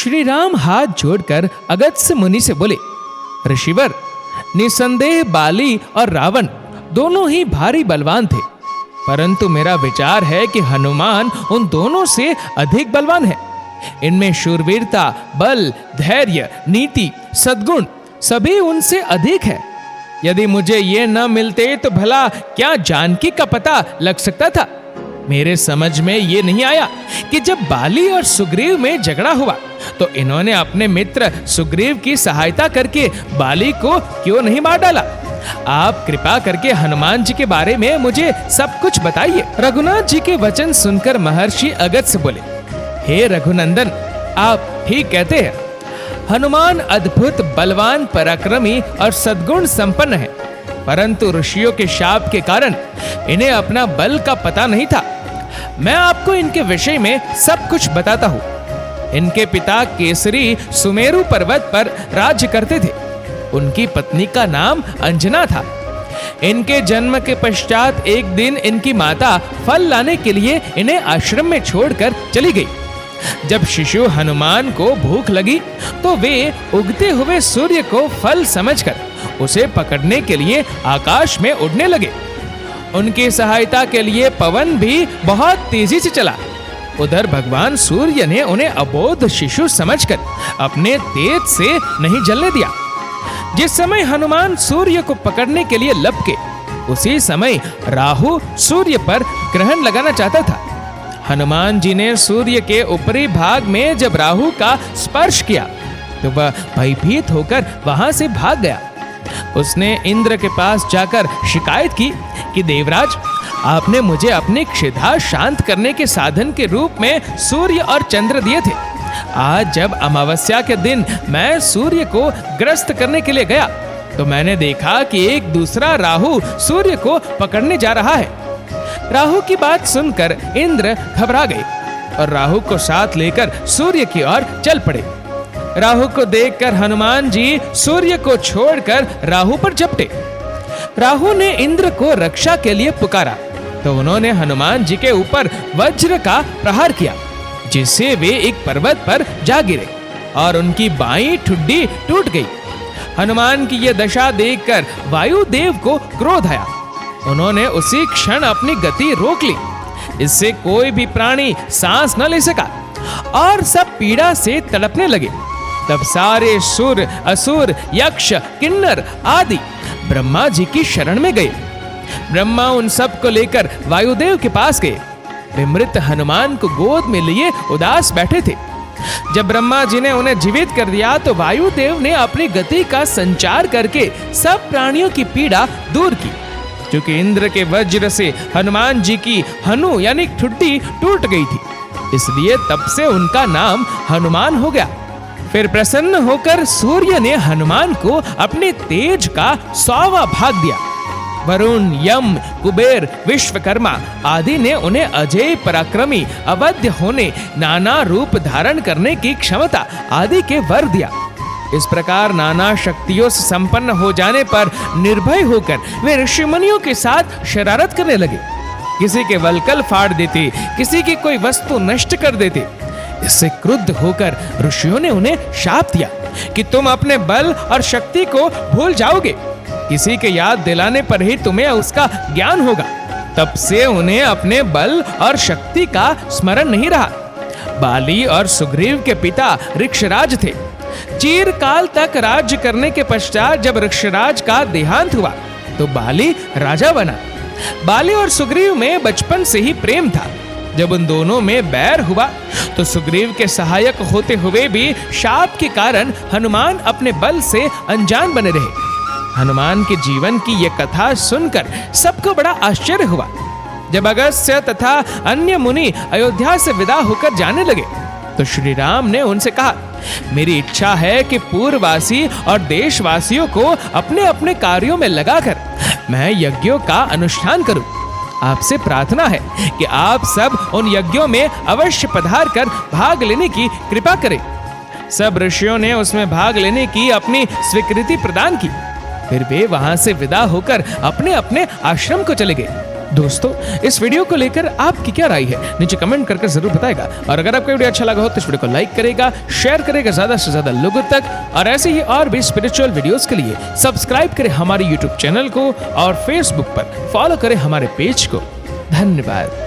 श्री राम हाथ जोड़कर अगस्त्य मुनि से बोले, ऋषिवर, निसंदेह बाली और रावण दोनों ही भारी बलवान थे, परंतु मेरा विचार है कि हनुमान उन दोनों से अधिक बलवान है। इनमें शूरवीरता, बल, धैर्य, नीति, सद्गुण सभी उनसे अधिक है। यदि मुझे ये न मिलते तो भला क्या जानकी का पता लग सकता था। मेरे समझ में ये नहीं आया कि जब बाली और सुग्रीव में झगड़ा हुआ तो इन्होंने अपने मित्र सुग्रीव की सहायता करके बाली को क्यों नहीं मार डाला। आप कृपा करके हनुमान जी के बारे में मुझे सब कुछ बताइए। रघुनाथ जी के वचन सुनकर महर्षि अगस्त्य बोले, हे रघुनंदन, आप ठीक कहते हैं। हनुमान अद्भुत बलवान, पराक्रमी और सद्गुण संपन्न है, परंतु ऋषियों के शाप के कारण इन्हें अपना बल का पता नहीं था। मैं आपको इनके विषय में सब कुछ बताता हूँ। इनके पिता केसरी सुमेरु पर्वत पर राज्य करते थे। उनकी पत्नी का नाम अंजना था। इनके जन्म के पश्चात एक दिन इनकी माता फल लाने के लिए इन्हें आश्रम में छोड़कर चली गई। जब शिशु हनुमान को भूख लगी तो वे उगते हुए सूर्य को फल समझकर उसे पकड़ने के लिए आकाश में उड़ने लगे। उनकी सहायता के लिए पवन भी बहुत तेजी से चला। उधर भगवान सूर्य ने उन्हें अबोध शिशु समझकर अपने तेज से नहीं जलने दिया। जिस समय हनुमान सूर्य को पकड़ने के लिए लपके, उसी समय राहु सूर्य पर ग्रहण लगाना चाहता था। हनुमान जी ने सूर्य के ऊपरी भाग में जब राहु का स्पर्श किया तो वह भयभीत होकर वहां से भाग गया। उसने इंद्र के पास जाकर शिकायत की कि देवराज, आपने मुझे अपनी क्षुधा शांत करने के साधन के रूप में सूर्य और चंद्र दिए थे। आज जब अमावस्या के दिन मैं सूर्य को ग्रस्त करने के लिए गया तो मैंने देखा कि एक दूसरा राहु सूर्य को पकड़ने जा रहा है। राहु की बात सुनकर इंद्र घबरा गए और राहु को साथ लेकर सूर्य की ओर चल पड़े। राहु को देखकर हनुमान जी सूर्य को छोड़कर राहु पर झपटे। राहु ने इंद्र को रक्षा के लिए पुकारा तो उन्होंने हनुमान जी के ऊपर वज्र का प्रहार किया, जिससे वे एक पर्वत पर जा गिरे और उनकी बाईं ठुड्डी टूट गई। हनुमान की यह दशा देखकर वायुदेव को क्रोध आया। उन्होंने उसी क्षण अपनी गति रोक ली। इससे कोई भी प्राणी सांस न ले सका और सब पीड़ा से तड़पने लगे। तब सारे सुर, असुर, यक्ष, किन्नर आदि ब्रह्मा जी की शरण में गए। ब्रह्मा उन सब को लेकर वायुदेव के पास गए। वे मृत हनुमान को गोद में लिए उदास बैठे थे। जब ब्रह्मा जी ने उन्हें जीवित कर दिया तो वायुदेव ने अपनी गति का संचार करके सब प्राणियों की पीड़ा दूर की। क्योंकि इंद्र के वज्र से हनुमान जी की हनु यानी ठुड्डी टूट गई थी, इसलिए तब से उनका नाम हनुमान हो गया। फिर प्रसन्न होकर सूर्य ने हनुमान को अपने तेज का 100वां भाग दिया। वरुण, यम, कुबेर, विश्वकर्मा आदि ने उन्हें अजय, पराक्रमी, अवध्य होने, नाना रूप धारण करने की क्षमता आदि के वर दिया। इस प्रकार नाना शक्तियों से संपन्न हो जाने पर निर्भय होकर वे ऋषिमुनियों के साथ शरारत करने लगे। किसी के वल्कल फाड़ देते, किसी की कोई वस्तु नष्ट कर देते। इससे क्रुद्ध होकर ऋषियों ने उन्हें शाप दिया कि तुम अपने बल और शक्ति को भूल जाओगे। किसी के याद दिलाने पर ही तुम्हें उसका ज्ञान होगा। तब से उन्हें अपने बल और शक्ति का स्मरण नहीं रहा। बाली और सुग्रीव के पिता ऋक्षराज थे। चिरकाल तक राज्य करने के पश्चात जब ऋक्षराज का देहांत हुआ तो बाली राजा बना। बाली और सुग्रीव में बचपन से ही प्रेम था। जब उन दोनों में बैर हुआ तो सुग्रीव के सहायक होते हुए भी शाप के कारण हनुमान अपने बल से अनजान बने रहे। हनुमान के जीवन की यह कथा सुनकर सबको बड़ा आश्चर्य हुआ। जब अगस्त्य तथा अन्य मुनि अयोध्या से विदा होकर जाने लगे तो श्री राम ने उनसे कहा, मेरी इच्छा है कि पूर्ववासी और देशवासियों को अपने अपने कार्यों में लगाकर मैं यज्ञों का अनुष्ठान करूं। आपसे प्रार्थना है कि आप सब उन यज्ञों में अवश्य पधार कर भाग लेने की कृपा करें। सब ऋषियों ने उसमें भाग लेने की अपनी स्वीकृति प्रदान की। फिर वे वहां से विदा होकर अपने अपने आश्रम को चले गए। दोस्तों, इस वीडियो को लेकर आपकी क्या राय है नीचे कमेंट करके जरूर बताएगा। और अगर आपको वीडियो अच्छा लगा हो तो इस वीडियो को लाइक करेगा, शेयर करेगा ज्यादा से ज्यादा लोगों तक। और ऐसे ही और भी स्पिरिचुअल वीडियोस के लिए सब्सक्राइब करें हमारे यूट्यूब चैनल को और फेसबुक पर फॉलो करें हमारे पेज को। धन्यवाद।